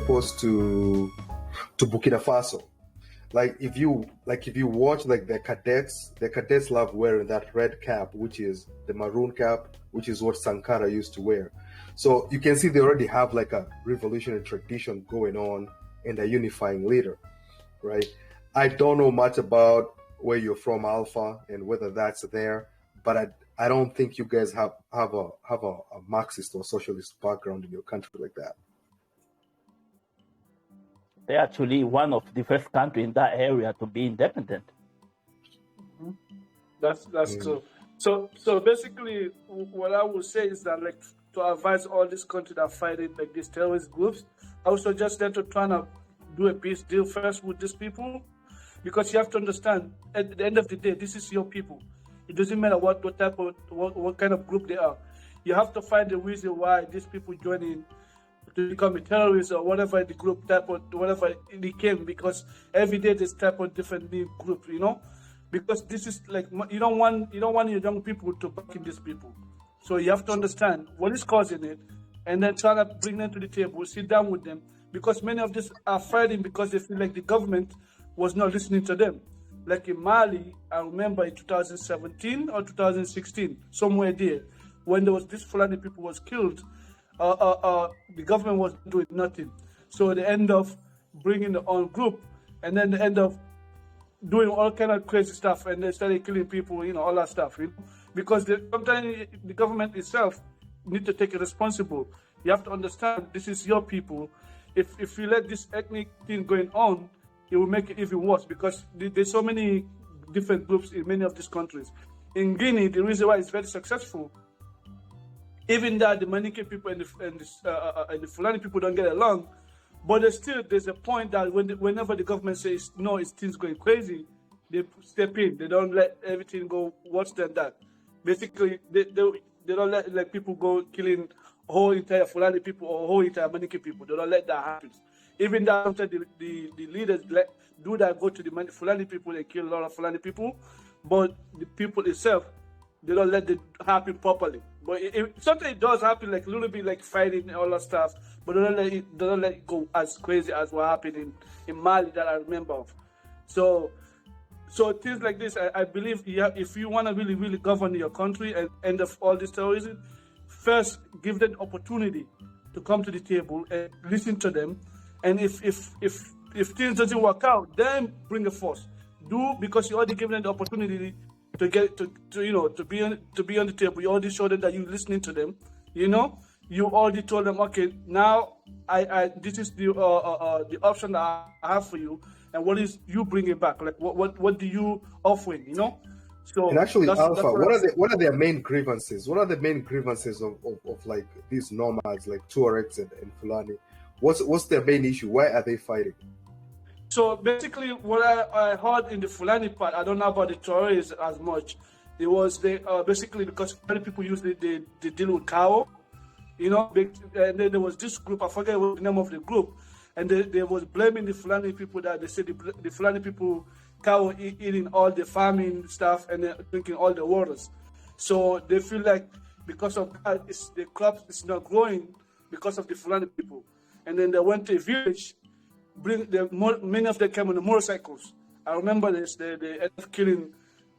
opposed to Burkina Faso. Like if you watch like the cadets love wearing that red cap, which is the maroon cap, which is what Sankara used to wear. So you can see they already have like a revolutionary tradition going on and a unifying leader, right? I don't know much about where you're from, Alpha, and whether that's there, but I don't think you guys have a Marxist or socialist background in your country like that. They're actually one of the first countries in that area to be independent. Mm-hmm. That's true. So basically, what I would say is that, like, to advise all these countries that are fighting like these terrorist groups, I would suggest them to try to do a peace deal first with these people, because you have to understand, at the end of the day, this is your people. It doesn't matter what type of what kind of group they are. You have to find the reason why these people join in to become a terrorist or whatever the group type or whatever it became, because every day there's type of different new group, you know, because this is like, you don't want your young people to back in these people. So you have to understand what is causing it, and then try to bring them to the table, sit down with them, because many of these are fighting because they feel like the government was not listening to them. Like in Mali, I remember in 2017 or 2016, somewhere there, when there was this Fulani people was killed, the government was doing nothing. So they end up bringing their own group, and then they end up doing all kind of crazy stuff, and they started killing people, you know, all that stuff, you know, because sometimes the government itself need to take it responsible. You have to understand this is your people. If you let this ethnic thing going on, it will make it even worse, because there's so many different groups in many of these countries. In Guinea, the reason why it's very successful, even that the Manike people and the Fulani people don't get along, but there's a point that whenever the government says no, it's things going crazy, they step in. They don't let everything go worse than that. Basically, they don't let like people go killing whole entire Fulani people or whole entire Manike people. They don't let that happen. Even that sometimes the leaders do that, go to the Fulani people and kill a lot of Fulani people, but the people itself, they don't let it happen properly. But sometimes it does happen, like a little bit like fighting and all that stuff, but they don't let it go as crazy as what happened in Mali that I remember of. So things like this, I believe if you want to really, really govern your country and end of all this terrorism, first give them opportunity to come to the table and listen to them. And if things doesn't work out, then bring a force. Because you already given them the opportunity to get to be on the table. You already showed them that you're listening to them. You know, you already told them, okay, now this is the option that I have for you, and what is you bringing back? Like what do you offering? You know. So and actually, Alpha, what are their main grievances? What are the main grievances of like these nomads, like Tuaregs and Fulani? What's their main issue? Why are they fighting? So basically, what I heard in the Fulani part, I don't know about the Tuaregs as much. It was basically because many people usually they deal with cow, you know. And then there was this group, I forget what the name of the group, and they was blaming the Fulani people that they said the Fulani people cow eating all the farming stuff and drinking all the waters. So they feel like because of that, the crops is not growing because of the Fulani people. And then they went to a village, many of them came on the motorcycles. I remember this, they ended up killing,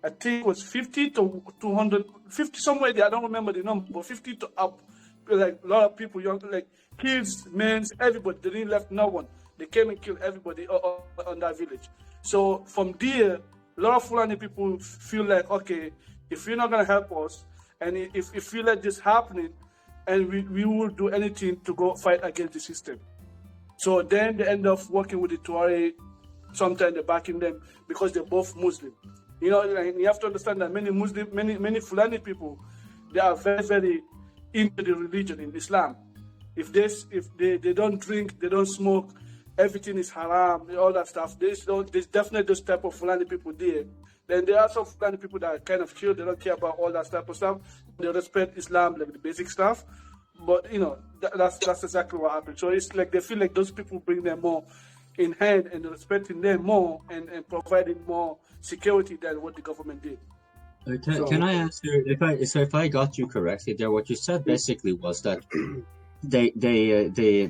I think it was 50 to 250, somewhere there, I don't remember the number, but 50 to up, like a lot of people, young, like kids, men, everybody, they didn't left no one. They came and killed everybody on that village. So from there, a lot of Fulani people feel like, okay, if you're not going to help us, and if you let this happening, and we will do anything to go fight against the system. So then they end up working with the Tuareg. Sometimes they're backing them because they're both Muslim. You know, and you have to understand that many Fulani people, they are very, very into the religion in Islam. If they don't drink, they don't smoke, everything is haram, all that stuff. There's definitely those type of Fulani people there. Then there are some Fulani people that are kind of chill, they don't care about all that type of stuff. They respect Islam, like the basic stuff. But, you know, that's exactly what happened. So it's like they feel like those people bring them more in hand and respecting them more and providing more security than what the government did. Can I answer, if I got you correctly there, what you said basically was that the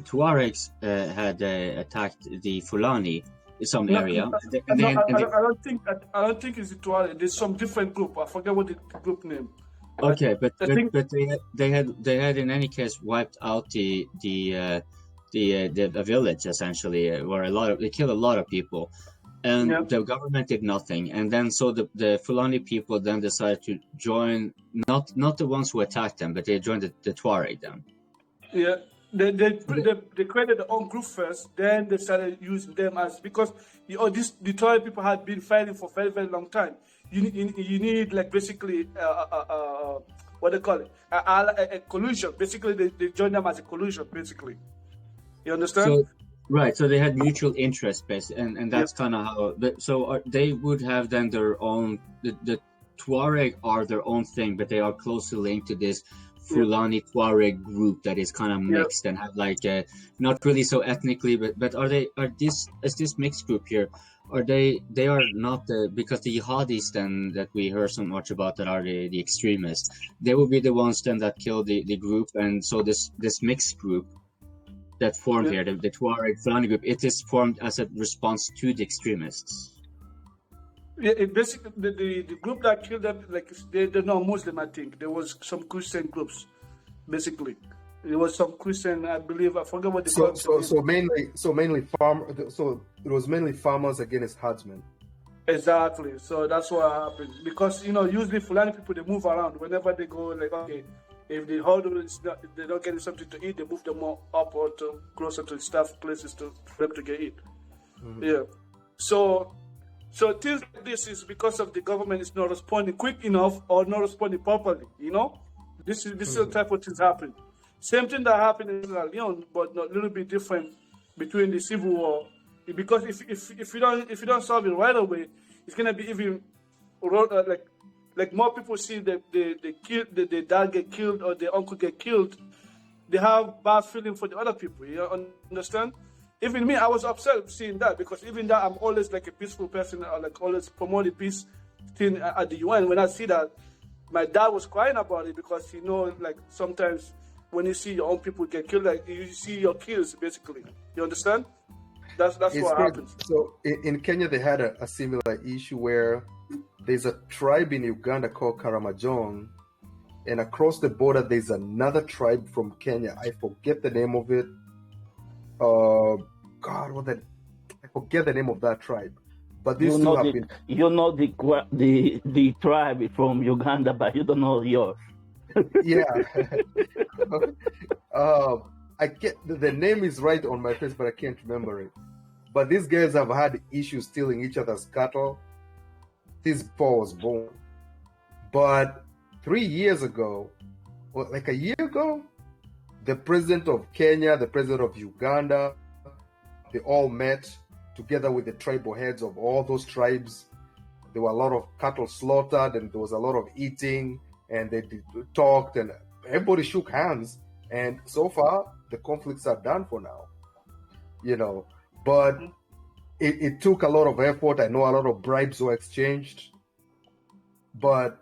Tuaregs had attacked the Fulani in some area. I don't think it's the Tuareg. There's some different group. I forget what the group name. Okay, but they had in any case wiped out the village essentially, where they killed a lot of people, and the government did nothing. And then so the Fulani people then decided to join, not the ones who attacked them, but they joined the Tuareg then. Yeah, they created their own group first, then they started using them as, because the Tuareg people had been fighting for a very, very long time. You need like basically what they call it, a collusion. Basically, they joined them as a collusion. Basically, you understand? So, right. So they had mutual interest, and that's kind of how. They would have then their own. The Tuareg are their own thing, but they are closely linked to this Fulani Tuareg group that is kind of mixed and have like not really so ethnically, but is this mixed group here? Or they are not because the jihadis then that we heard so much about that are the extremists, they will be the ones then that kill the group, and so this mixed group that formed here, the Tuareg Fulani group, it is formed as a response to the extremists. Yeah, basically the group that killed them, like they're not Muslim. I think there was some Christian groups, basically. There was some Christian, I believe. I forget what they called. So it was mainly farmers against herdsmen. Exactly. So that's what happened. Because usually Fulani people, they move around whenever they go. Like, okay, if the herd they're not getting something to eat, they move them more up or to closer to stuff places for them to get eat. Mm-hmm. Yeah. So things like this is because of the government is not responding quick enough or not responding properly. This is the type of things happen. Same thing that happened in Sierra Leone, but not a little bit different between the civil war. Because if you don't solve it right away, it's gonna be even like more people see the dad get killed or the uncle get killed. They have bad feeling for the other people. You understand? Even me, I was upset seeing that, because even that I'm always like a peaceful person. I like always promote the peace thing at the UN. When I see that, my dad was crying about it, because like sometimes when you see your own people get killed, like you see your kills, basically. You understand? That's what happens. So in Kenya, they had a similar issue where there's a tribe in Uganda called Karamojong, and across the border there's another tribe from Kenya. I forget the name of it. I forget the name of that tribe. But these two have been. You know the tribe from Uganda, but you don't know yours. Yeah. I get the name is right on my face, but I can't remember it. But these guys have had issues stealing each other's cattle since Paul was born. But 3 years ago, or like a year ago, the president of Kenya, the president of Uganda, they all met together with the tribal heads of all those tribes. There were a lot of cattle slaughtered, and there was a lot of eating, and they talked, and everybody shook hands. And so far, the conflicts are done for now, But it took a lot of effort. I know a lot of bribes were exchanged, but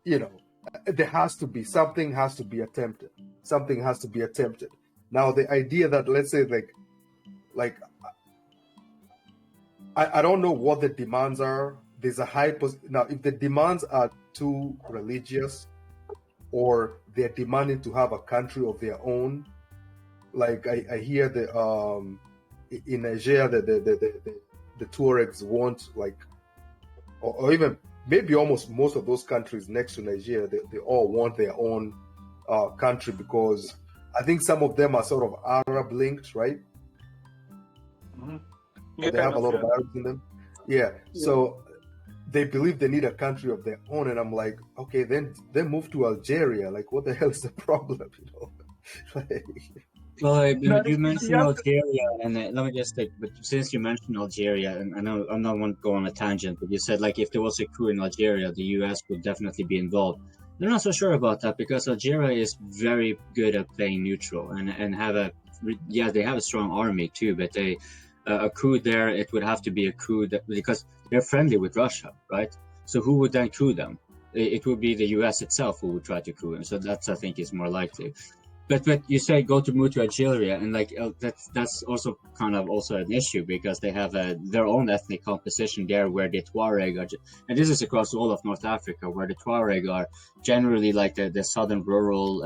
there has to be something has to be attempted. Something has to be attempted. Now, the idea that, let's say, like I don't know what the demands are. There's a now, if the demands are too religious, or they're demanding to have a country of their own, like I hear in Nigeria the Tuaregs want, like, or even maybe almost most of those countries next to Nigeria, they all want their own country, because I think some of them are sort of Arab linked, right? Mm-hmm. They have a lot of Arabs in them. Yeah. So they believe they need a country of their own, and I'm like, okay, then move to Algeria. Like, what the hell is the problem? Well, you mentioned Algeria, and let me just take. But since you mentioned Algeria, and I know I'm not want to go on a tangent, but you said, like, if there was a coup in Algeria, the U.S. would definitely be involved. I'm not so sure about that, because Algeria is very good at playing neutral and they have a strong army too, but a coup there, it would have to be a coup because they're friendly with Russia, right? So who would then coup them? It would be the U.S. itself who would try to coup them. So that's, I think, is more likely. but you say go to move to Algeria, and like that's also kind of also an issue because they have their own ethnic composition there, where the Tuareg are, and this is across all of North Africa, where the Tuareg are generally like the southern rural,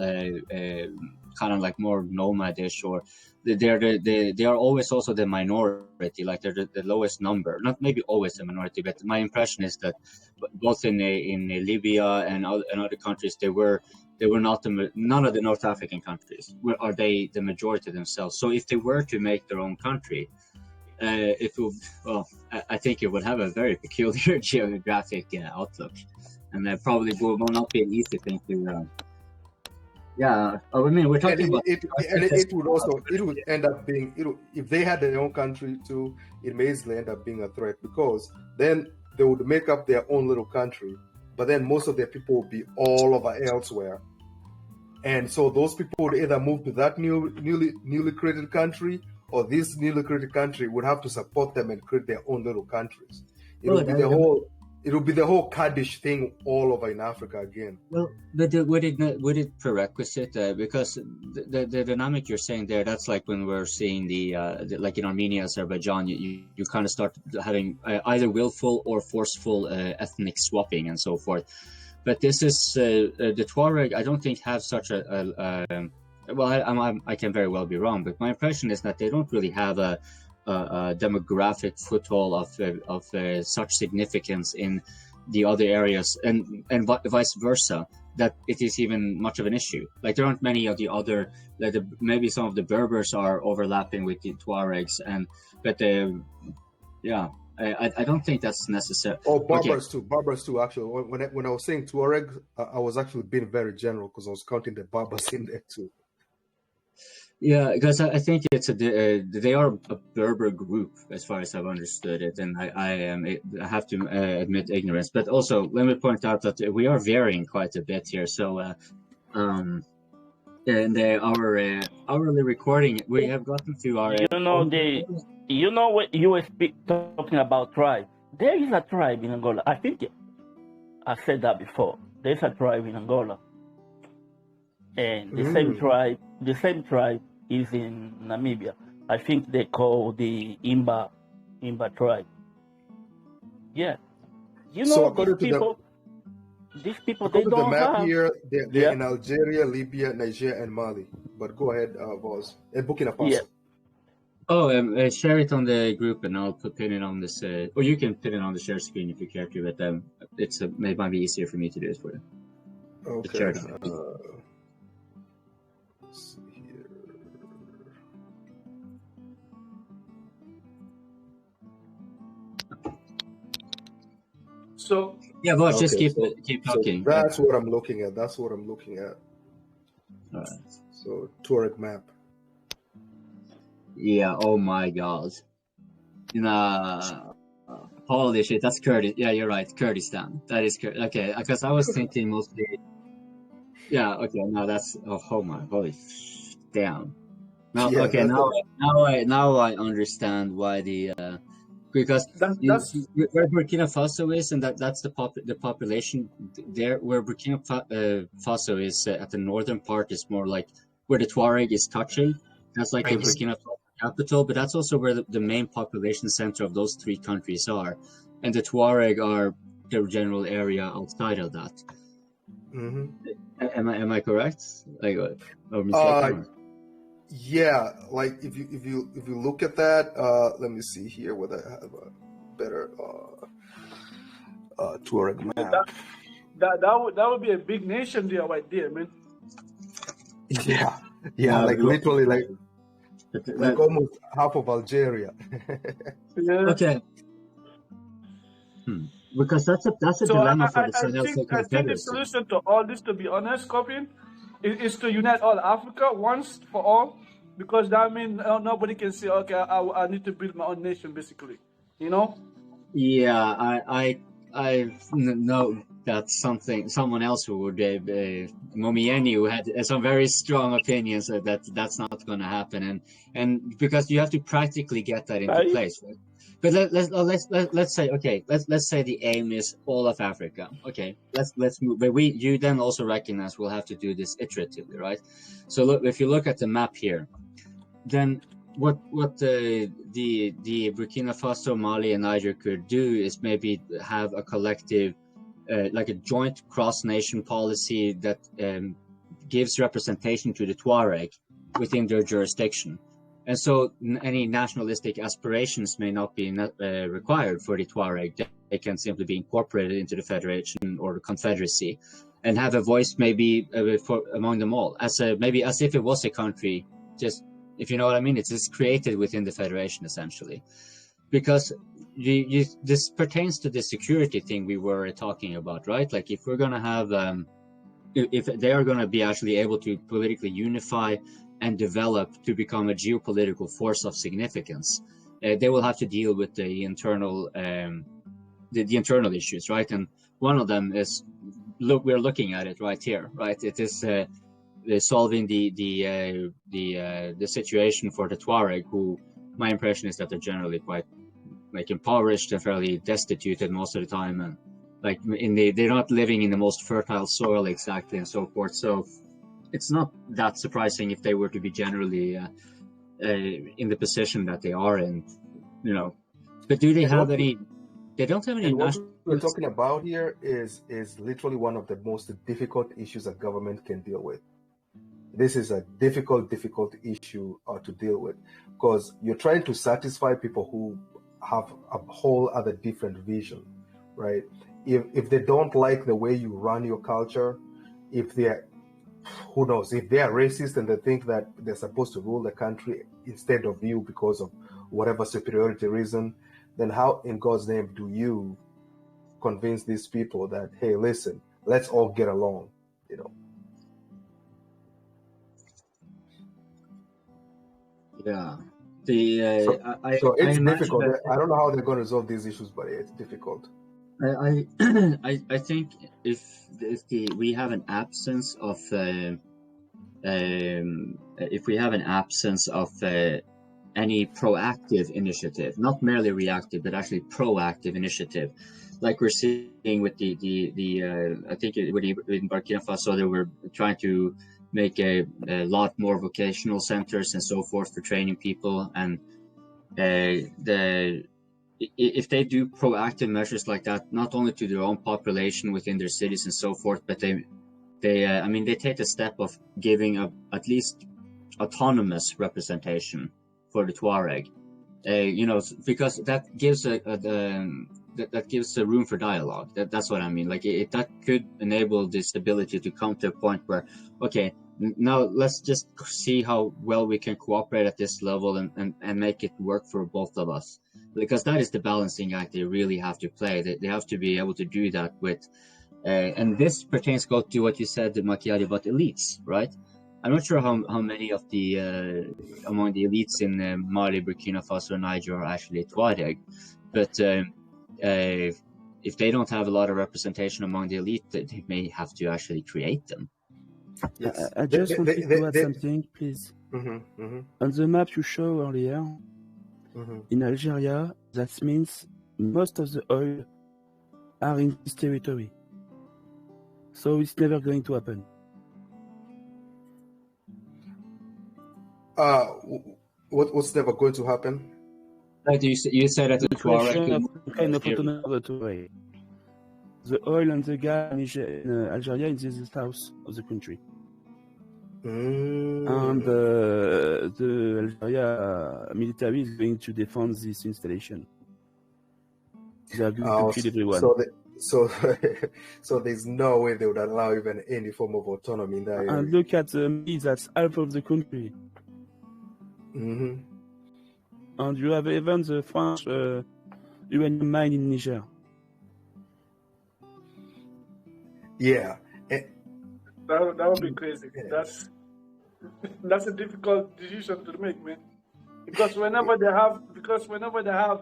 kind of like more nomadish, or they are always also the minority, like they're the lowest number, not maybe always the minority, but my impression is that both in Libya and other countries they were not none of the North African countries are they the majority themselves. So if they were to make their own country, it would, well, I think it would have a very peculiar geographic outlook, and that probably will not be an easy thing to. Yeah, I mean, we're talking about. It would end up being, if they had their own country too, it may easily end up being a threat, because then they would make up their own little country, but then most of their people would be all over elsewhere. And so those people would either move to that newly created country, or this newly created country would have to support them and create their own little countries. It would be the whole Kurdish thing all over in Africa again. Well, but would it prerequisite because the dynamic you're saying there, that's like when we're seeing the like in Armenia, Azerbaijan, you kind of start having either willful or forceful ethnic swapping and so forth. But this is the Tuareg. I don't think have such a well, I can very well be wrong, but my impression is that they don't really have a demographic foothold of such significance in the other areas, and vice versa, that it is even much of an issue. Like there aren't many of the other, like maybe some of the Berbers are overlapping with the Tuaregs, but I don't think that's necessary. Oh, Berbers too. Actually, when I was saying Tuareg, I was actually being very general because I was counting the Berbers in there too. Yeah, because I think they are a Berber group as far as I've understood it, and I have to admit ignorance. But also, let me point out that we are varying quite a bit here. So, and our hourly recording, we have gotten to our. What you were talking about tribe. There is a tribe in Angola. I think I said that before. There's a tribe in Angola. And the same tribe is in Namibia. I think they call the Imba tribe. Yeah. So these people they don't the map have... here, they're in Algeria, Libya, Niger, and Mali. But go ahead, Voz. And Burkina Faso. Yeah. Oh, share it on the group, and I'll pin it on this. Or you can pin it on the share screen if you care to. But it might be easier for me to do it for you. Okay. Let's see here. So yeah, but just keep talking. So that's what I'm looking at. All right. So Tuareg map. Yeah. Oh my God. Holy shit. That's Kurdistan. Yeah, you're right. Kurdistan. That is okay. Because I was thinking mostly. Yeah. Okay. No, that's. Oh my. Holy. Damn. Now. Yeah, okay. Now I understand why the. Because where Burkina Faso is, and that's the population there. Where Burkina Faso is at the northern part is more like where the Tuareg is touching. That's like the Burkina Faso capital, but that's also where the main population center of those three countries are, and the Tuareg are the general area outside of that. Mm-hmm. Am I correct? Like, or mistaken? Yeah, like if you look at that, let me see here whether I have a better Tuareg map. That would be a big nation there, right there, man. Yeah, like literally, like almost half of Algeria. Yeah. Okay. Because that's a dilemma for the Sahel. I think the solution to all this, to be honest, Copin, is to unite all Africa once for all, because that means nobody can say, okay, I need to build my own nation, basically, Yeah, I no, that's someone else who would Momieni, who had some very strong opinions that that's not going to happen, and because you have to practically get that into place, right? But let's say, okay, let's say the aim is all of Africa. Okay, let's move. But you then also recognize we'll have to do this iteratively, right? So look, if you look at the map here, then what the Burkina Faso, Mali, and Niger could do is maybe have a collective, like a joint cross-nation policy that gives representation to the Tuareg within their jurisdiction. And so any nationalistic aspirations may not be required for the Tuareg. They can simply be incorporated into the federation or the confederacy and have a voice maybe among them all, maybe as if it was a country, just, if you know what I mean. It's just created within the federation, essentially. Because this pertains to the security thing we were talking about, right? Like if we're going to have, if they are going to be actually able to politically unify and develop to become a geopolitical force of significance, they will have to deal with the internal internal issues, right? And one of them is, we're looking at it right here, right? It is solving the situation for the Tuareg, who, my impression is that they're generally quite like impoverished and fairly destitute most of the time, and like they're not living in the most fertile soil exactly, and so forth. So it's not that surprising if they were to be generally in the position that they are in, you know. But do they have any? They don't have any. What we're talking about here is literally one of the most difficult issues a government can deal with. This is a difficult issue to deal with, because you're trying to satisfy people who have a whole other different vision, right? If they don't like the way you run your culture, if they're, who knows, if they are racist and they think that they're supposed to rule the country instead of you because of whatever superiority reason, then how in God's name do you convince these people that, hey, listen, let's all get along, you know? Yeah. So it's difficult. I don't know how they're going to resolve these issues, but it's difficult. I think if we have an absence of any proactive initiative, not merely reactive, but actually proactive initiative, like we're seeing with I think in Burkina Faso, they were trying to make a lot more vocational centers and so forth for training people, and if they do proactive measures like that, not only to their own population within their cities and so forth, but they take the step of giving at least autonomous representation for the Tuareg, because that gives that gives a room for dialogue. That's what I mean. Like that could enable this ability to come to a point where, okay, now let's just see how well we can cooperate at this level and make it work for both of us. Because that is the balancing act they really have to play. They have to be able to do that with, and this pertains to what you said, Makiadi, about elites, right? I'm not sure how many of the among the elites in Mali, Burkina Faso, Niger are actually Tuareg, but if they don't have a lot of representation among the elite, they may have to actually create them. Yes. I just wanted to add something, please. On the map you showed earlier, in Algeria, that means most of the oil are in this territory. So it's never going to happen. What's never going to happen? Like you said at the Tuareg. Kind of autonomy. The oil and the gas in Algeria is in the south of the country. And the Algeria military is going to defend this installation. They are going to kill everyone. So there's no way they would allow even any form of autonomy in that area. And look at that's half of the country. And you have even the French uranium mine in Niger. Yeah. That would be crazy. Yeah. That's a difficult decision to make, man. Because whenever they have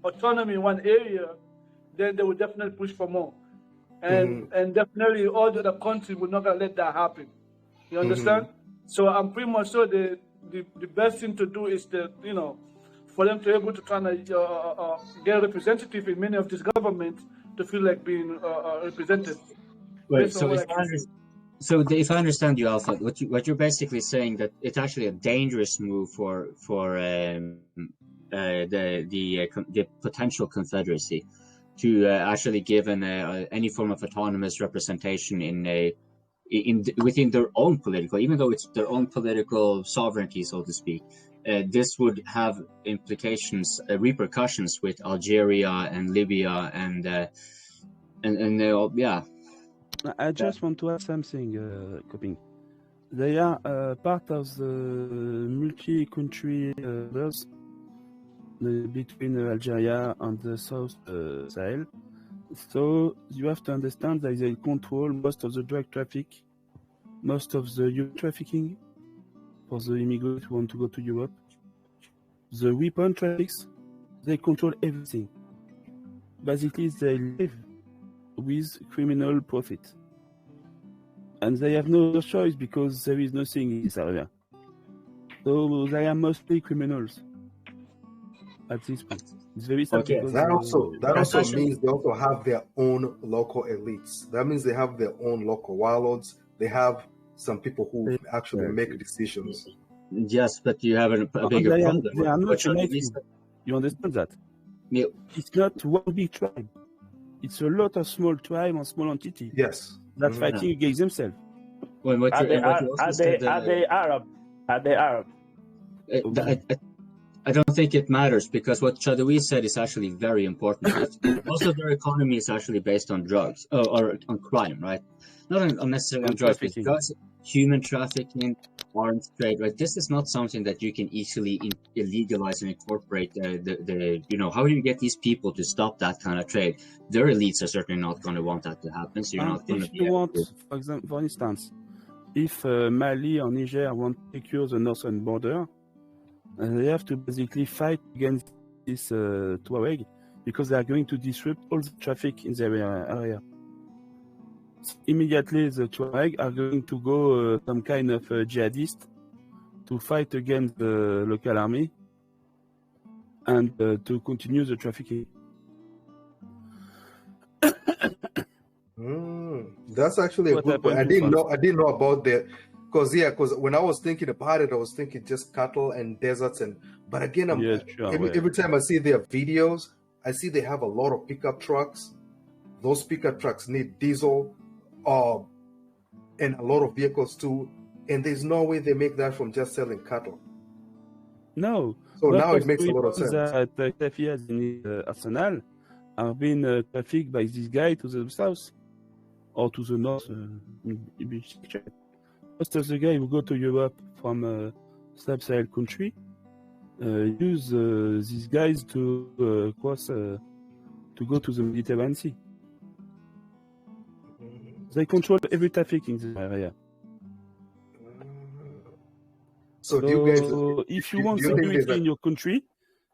autonomy in one area, then they will definitely push for more. and definitely all the other countries will not gonna let that happen. You understand? So I'm pretty much sure the best thing to do is to, you know, for them to be able to try to get a representative in many of these governments to feel like being represented. Wait, so if I understand you, Alpha, what you're basically saying that it's actually a dangerous move for the potential confederacy to actually give any form of autonomous representation within their own political, even though it's their own political sovereignty, so to speak. This would have implications, repercussions with Algeria and Libya and yeah. I just want to add something, Coping. They are part of the multi-country borders between Algeria and the South Sahel. So you have to understand that they control most of the drug traffic, most of the human trafficking for the immigrants who want to go to Europe. The weapon traffics, they control everything. Basically, they live with criminal profit. And they have no choice because there is nothing in this area. So they are mostly criminals at this point. It's very sad. Okay. That also means they also have their own local elites. That means they have their own local warlords. They have some people who actually make decisions. Yes, but you have a bigger problem. They are not united. You understand that? Yeah. It's not one big tribe. It's a lot of small tribes and small entities. Yes. That fighting against themselves. Well, are they Arab? Are they Arab? I don't think it matters, because what Shadowi said is actually very important. Most of their economy is actually based on drugs or on crime, right? Not necessarily on drugs, but drugs, human trafficking, arms trade, right? This is not something that you can easily illegalize and incorporate. How do you get these people to stop that kind of trade? Their elites are certainly not going to want that to happen. So you're not going to be able to. For example, for instance, if Mali or Niger want to secure the northern border, they have to basically fight against this Tuareg because they are going to disrupt all the traffic in their area. Immediately, the Tuareg are going to go some kind of jihadist to fight against the local army and to continue the trafficking. That's actually a good point. I didn't know about that. Because when I was thinking about it, I was thinking just cattle and deserts, but again, every time I see their videos, I see they have a lot of pickup trucks. Those pickup trucks need diesel, and a lot of vehicles too. And there's no way they make that from just selling cattle. No. So now it makes a lot of sense. That Tafias in Arsenal are being trafficked by this guy to the south or to the north. Most of the guys who go to Europe from sub-Sahel country use these guys to cross to go to the Mediterranean Sea. They control every traffic in the area. So do you guys, if you want security in your country,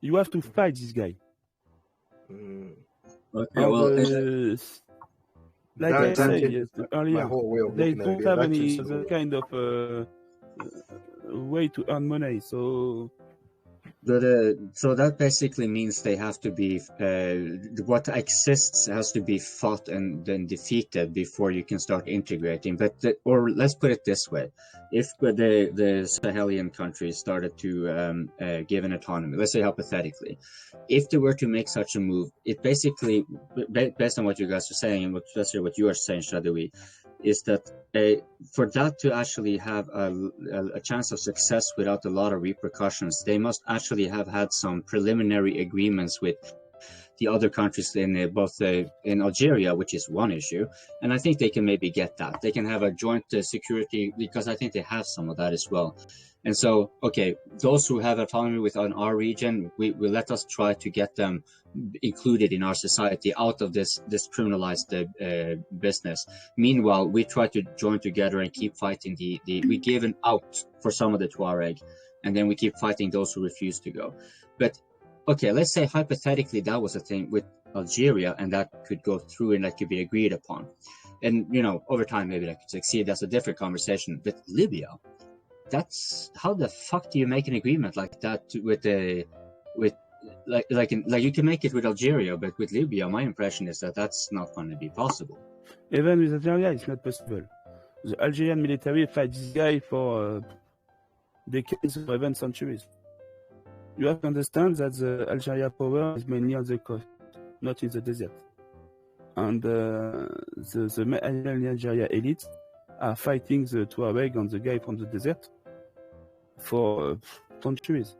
you have to fight this guy. Okay, like I said earlier, they don't have any other kind of way to earn money. So that basically means they have to be what exists has to be fought and then defeated before you can start integrating. Or let's put it this way: if the Sahelian countries started to give an autonomy, let's say hypothetically, if they were to make such a move, it basically, based on what you guys are saying and especially what you are saying, Shadowi, is that for that to actually have a chance of success without a lot of repercussions, they must actually have had some preliminary agreements with the other countries in both in Algeria, which is one issue, and I think they can maybe get that. They can have a joint security, because I think they have some of that as well. And so, okay, those who have autonomy within our region, we let us try to get them included in our society out of this criminalized business. Meanwhile, we try to join together and keep fighting we give an out for some of the Tuareg, and then we keep fighting those who refuse to go. But okay, let's say hypothetically that was a thing with Algeria, and that could go through and that could be agreed upon. And over time maybe that could succeed. That's a different conversation. But Libya, that's how the fuck do you make an agreement like that with you can make it with Algeria, but with Libya, my impression is that that's not going to be possible. Even with Algeria, it's not possible. The Algerian military fight this guy for decades or even centuries. You have to understand that the Algeria power is mainly on the coast, not in the desert. And the Algeria elite are fighting the Tuareg and the guy from the desert for centuries.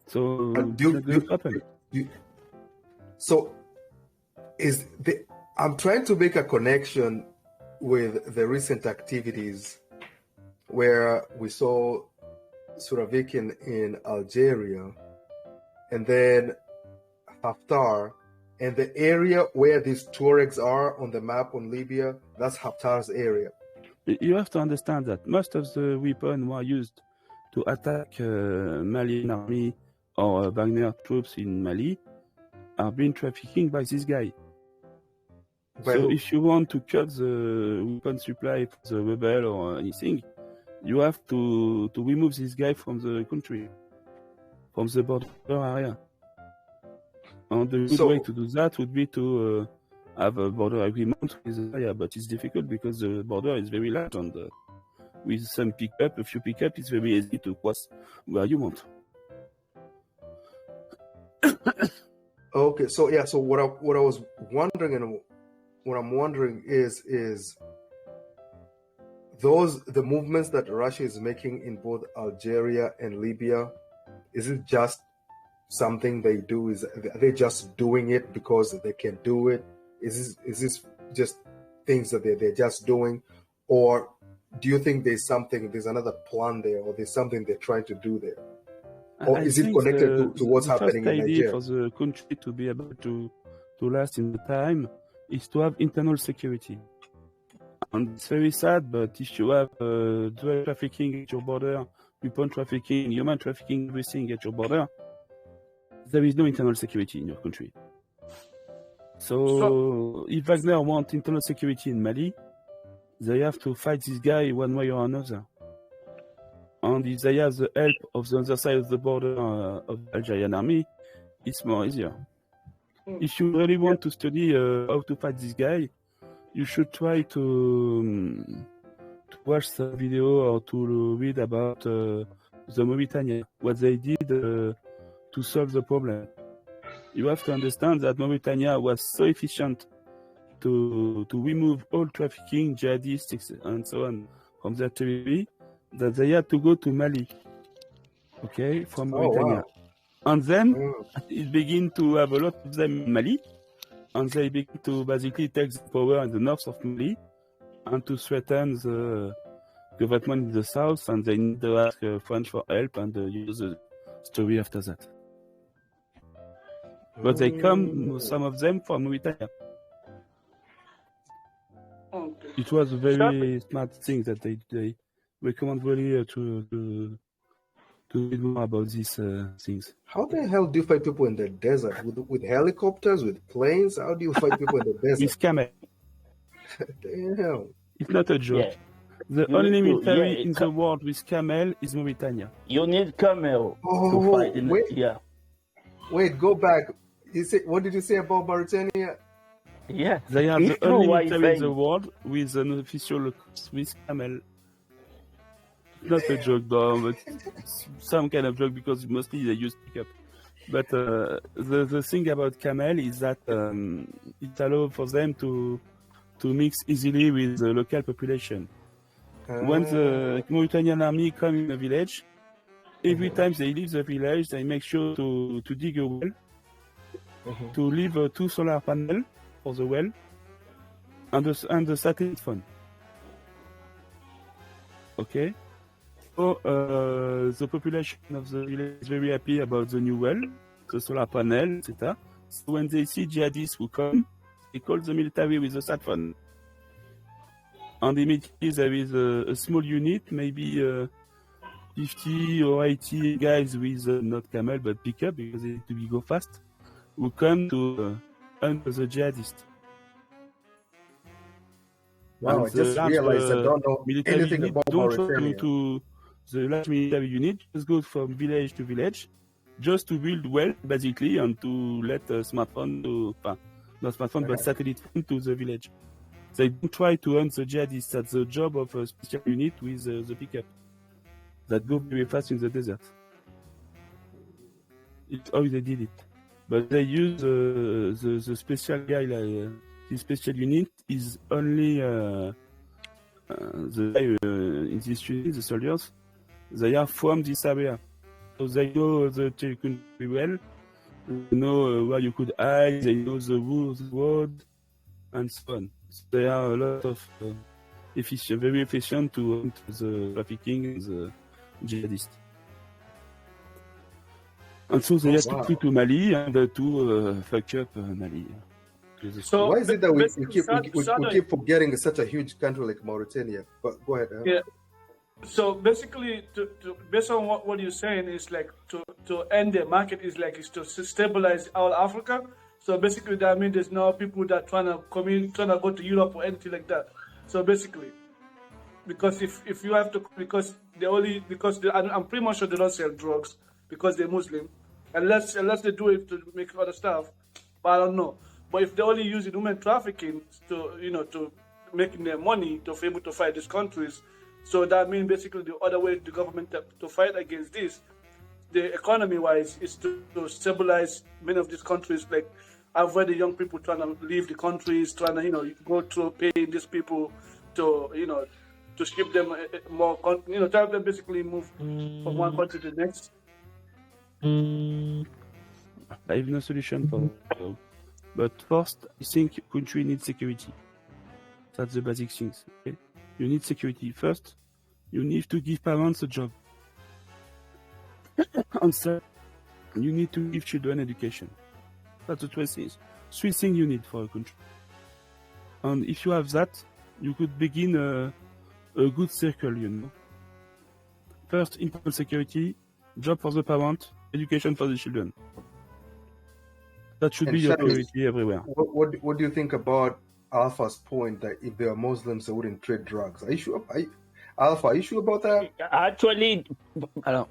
So I'm trying to make a connection with the recent activities where we saw Suravik in Algeria, and then Haftar, and the area where these Tuaregs are on the map on Libya, that's Haftar's area. You have to understand that most of the weapons were used to attack Malian army or Wagner troops in Mali are being trafficking by this guy. So if you want to cut the weapon supply for the rebel or anything, you have to remove this guy from the country, from the border area. And the good way to do that would be to have a border agreement with the area, but it's difficult because the border is very large, and with some a few pickup, it's very easy to cross where you want. Okay, so what I was wondering, and what I'm wondering is the movements that Russia is making in both Algeria and Libya, is it just something they do? Are they just doing it because they can do it? Is this just things that they're just doing, or do you think there's another plan there, or there's something they're trying to do there? Or is it connected to what's happening in Nigeria? The first idea for the country to be able to last in the time is to have internal security. And it's very sad, but if you have drug trafficking at your border, weapon trafficking, human trafficking, everything at your border, there is no internal security in your country. So if Wagner wants internal security in Mali, they have to fight this guy one way or another. And if they have the help of the other side of the border of the Algerian army, it's more easier. If you really want to study how to fight this guy, you should try to watch the video or to read about the Mauritania, what they did to solve the problem. You have to understand that Mauritania was so efficient to remove all trafficking, jihadists, and so on from their territory, that they had to go to Mali, from Mauritania. Wow. And then it began to have a lot of them in Mali, and they begin to basically take the power in the north of Mali and to threaten the government in the south, and they need to ask French for help, and use the story after that. But they come, some of them, from Mauritania. Okay. It was a very smart thing that they recommend really to read more about these things. How the hell do you fight people in the desert? With helicopters, with planes? How do you fight people in the desert? With camel. Damn. It's not a joke. Yeah. The only military in the world with camel is Mauritania. You need camel to fight in it. Wait, go back. What did you say about Mauritania? Yeah. They have the only military in the world with an official with camel. Not a joke, though, but some kind of joke because mostly they use pickup. But the thing about camel is that it allows for them to mix easily with the local population. When the Mauritanian army come in a village, every time they leave the village, they make sure to dig a well, to leave 2 solar panels for the well, and the satellite phone. Okay? So the population of the village is very happy about the new well, the solar panel, etc. So when they see jihadists who come, they call the military with the sat phone. And immediately there is a small unit, maybe 50 or 80 guys with not camel but pickup because they need to go fast, who come to hunt the jihadists. Wow, I just realized I don't know anything about Mauritania. To the large military unit, just go from village to village, just to build wealth basically and to let smartphone to, not smartphone but satellite phone to the village. They don't try to hunt the jihadists. That's the job of a special unit with the pickup that go very fast in the desert. It's how they did it. But they use the special guy, like the special unit is only the guy in this unit, the soldiers, they are from this area. So they know the territory well, they know where you could hide, they know the rules, the road, and so on. So they are a lot of very efficient to hunt the trafficking and the jihadists. And so they have to flee to Mali and to fuck up Mali. So why is it that we keep forgetting such a huge country like Mauritania? But go ahead. Yeah. So basically, based on what you're saying, is like to end the market is to stabilize all Africa. So basically, that means there's no people that trying to go to Europe or anything like that. So basically, because if you have to, I'm pretty much sure they don't sell drugs because they're Muslim, unless they do it to make other stuff. But I don't know. But if they're only using human trafficking to making their money to be able to fight these countries, so that means basically the other way the government to fight against this, the economy-wise, is to stabilize many of these countries. Like I've read the young people trying to leave the countries, trying to go through paying these people to to ship them more, try to basically move from one country to the next. I have no solution for that. But first, I think country needs security. That's the basic things. Okay? You need security. First, you need to give parents a job. And second, you need to give children education. That's the three things you need for a country. And if you have that, you could begin a good circle, First, important security, job for the parent, education for the children. That should be your priority everywhere. What do you think about Alpha's point that if they are Muslims, they wouldn't trade drugs? Are you sure? Alpha, are you sure about that? Actually,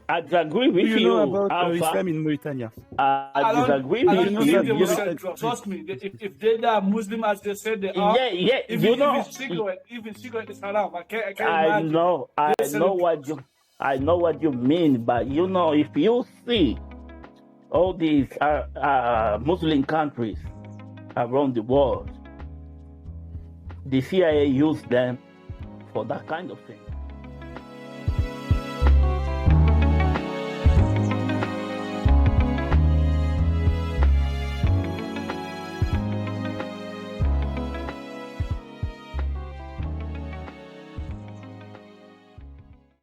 I disagree with you. You know about Islam in Mauritania? I disagree with you. Trust me, if they are Muslim as they said they are, yeah, even cigarette is haram. I can't imagine. I know what you mean, but if you see all these Muslim countries around the world, the CIA used them for that kind of thing.